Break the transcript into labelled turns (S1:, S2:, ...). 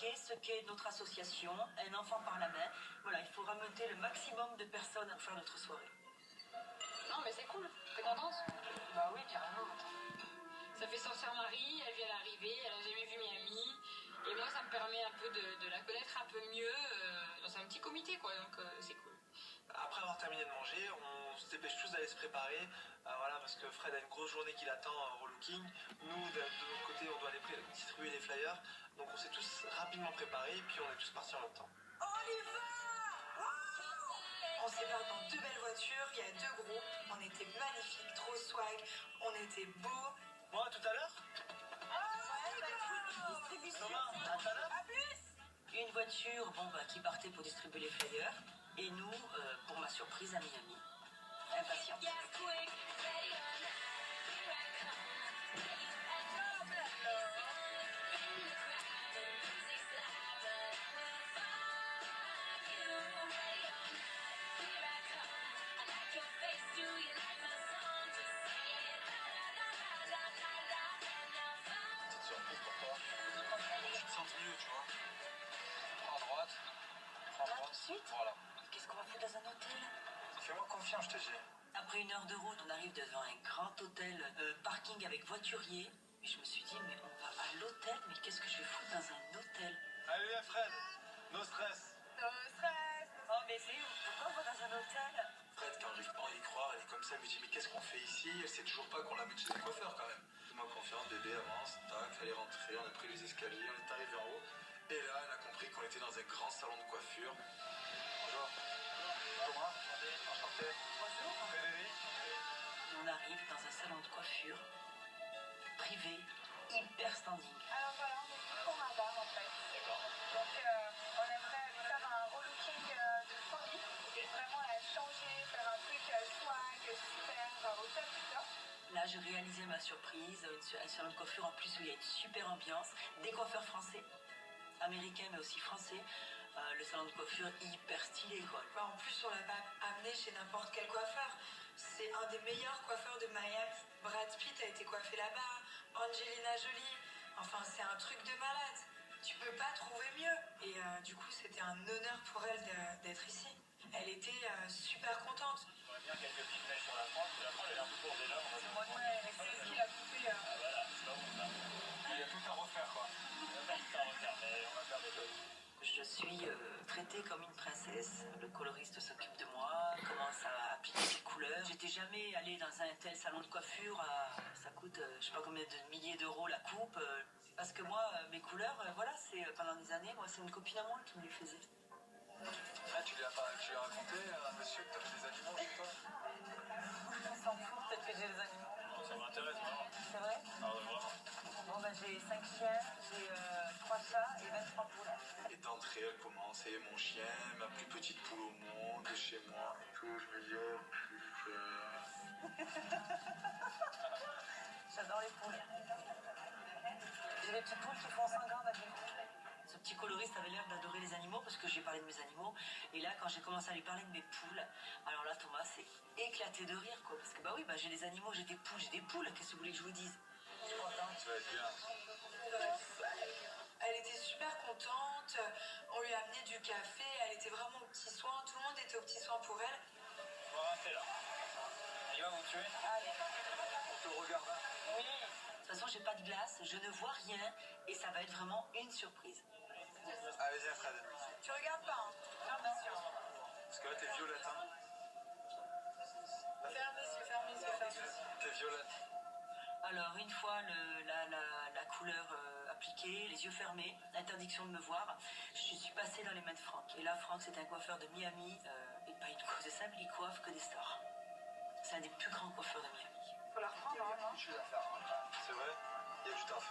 S1: expliquer ce qu'est notre association, un enfant par la main. Voilà, il faut rameuter le maximum de personnes pour faire notre soirée.
S2: Non mais c'est cool, t'es contente?
S1: Bah oui, carrément.
S2: Ça fait sortir Marie, elle vient d'arriver, elle a jamais vu Miami. Et moi ça me permet un peu de la connaître un peu mieux dans un petit comité quoi, donc c'est cool.
S3: Après avoir terminé de manger, on se dépêche tous d'aller se préparer, voilà, parce que Fred a une grosse journée qui l'attend en relooking. Nous, de notre côté, on doit aller distribuer les flyers. Donc on s'est tous rapidement préparés et puis on est tous partis en même temps.
S4: On y va! On se sépare dans 2 belles voitures, il y a 2 groupes, on était magnifiques, trop swag, on était beaux.
S3: Bon, à tout à l'heure.
S1: Thomas, à tout à l'heure. À plus. Une voiture qui partait pour distribuer les flyers et nous pour ma surprise à Miami. Impatiente.
S3: Petite surprise pour toi. Tu te sens mieux, tu vois. Prends à droite. Prends à droite.
S1: Tout de suite.
S3: Voilà.
S1: Qu'est-ce qu'on va faire dans un hôtel?
S3: Fais-moi confiance, je te dis.
S1: Après 1 heure de route, on arrive devant un grand hôtel, parking avec voiturier. Et je me suis dit, mais on va à l'hôtel, mais qu'est-ce que je vais foutre dans un hôtel?
S3: Allez, viens, Fred. No stress.
S4: No stress!
S1: Oh, mais c'est où? Pourquoi on va dans un hôtel?
S3: Fred, quand j'arrive pas à y croire, elle est comme ça, elle me dit mais qu'est-ce qu'on fait ici? Elle sait toujours pas qu'on l'amène chez le coiffeur quand même. Fais-moi confiance, bébé, avance, tac, elle est rentrée, on a pris les escaliers, on est arrivé en haut. Et là, elle a compris qu'on était dans un grand salon de coiffure. Bonjour. Thomas, enchanté.
S1: Bonjour.
S3: Frédéric.
S1: On arrive dans un salon de coiffure privé, hyper standing.
S4: Alors voilà, on est pour un bar en fait.
S3: D'accord.
S4: Donc on aimerait aller faire un relooking de folie. Vraiment la changer, faire un truc swag, super, au top du top.
S1: Là, je réalisais ma surprise, un salon de coiffure en plus où il y a une super ambiance, des coiffeurs français, américains mais aussi français. Le salon de coiffure hyper stylé quoi.
S4: Bah, en plus on l'a pas amené chez n'importe quel coiffeur. C'est un des meilleurs coiffeurs de Miami. Brad Pitt a été coiffé là-bas, Angelina Jolie. Enfin c'est un truc de malade. Tu peux pas trouver mieux. Et du coup c'était un honneur pour elle d'être ici. Elle était super contente.
S3: On va bien quelques petites mèches sur la France, mais la France elle est un peu courte déjà.
S4: Ouais, mais c'est ce qu'il a coupé.
S3: Voilà, c'est pas bon ça. Il y a tout à refaire quoi. Il y a pas tout à refaire, mais on va faire des choses.
S1: Je suis traitée comme une princesse. Le coloriste s'occupe de moi, commence à appliquer les couleurs. J'étais jamais allée dans un tel salon de coiffure. Ça coûte je sais pas combien de milliers d'euros la coupe. Parce que moi, mes couleurs, voilà, c'est pendant des années, moi c'est une copine à moi qui me les faisait.
S3: Ah, tu lui as raconté à monsieur que tu avais des animaux chez toi?
S1: On s'en fout, peut-être que j'ai des animaux.
S3: Non, ça m'intéresse vraiment.
S1: C'est vrai?
S3: Ah ouais, vraiment.
S1: Bon ben j'ai 5 chiens, j'ai 3 chats et 23 poules.
S3: Et d'entrée, elle commence, et mon chien, ma plus petite poule au monde, chez moi. Tout, je me dis, oh putain.
S1: J'adore les poules. J'ai des petites poules qui font 100 grammes à vie. Ce petit coloriste avait l'air d'adorer les animaux parce que j'ai parlé de mes animaux. Et là, quand j'ai commencé à lui parler de mes poules, alors là, Thomas s'est éclaté de rire, quoi. Parce que bah oui, bah, j'ai des animaux, j'ai des poules. Qu'est-ce que vous voulez que je vous dise?
S3: Tu vas être bien.
S4: Elle était super contente. On lui a amené du café. Elle était vraiment aux petits soins. Tout le monde était aux petits soins pour elle.
S3: On va rester là. Il va vous tuer.
S4: Allez.
S3: On te regarde, hein.
S1: Oui. De toute façon, j'ai pas de glace, je ne vois rien. Et ça va être vraiment une surprise.
S3: Allez, viens, Fred.
S4: Tu regardes pas, hein? Ferme les yeux.
S3: Parce que là, t'es violette, hein.
S4: Ferme les yeux, ferme les yeux.
S3: T'es violette.
S1: Alors, une fois la couleur appliquée, les yeux fermés, interdiction de me voir, je suis passée dans les mains de Franck. Et là, Franck, c'est un coiffeur de Miami. Et pas une cause de simple, il coiffe que des stars. C'est un des plus grands coiffeurs de Miami.
S4: Faut la reprendre, hein, non?
S3: Je vais la faire. C'est vrai? Il y a du taf.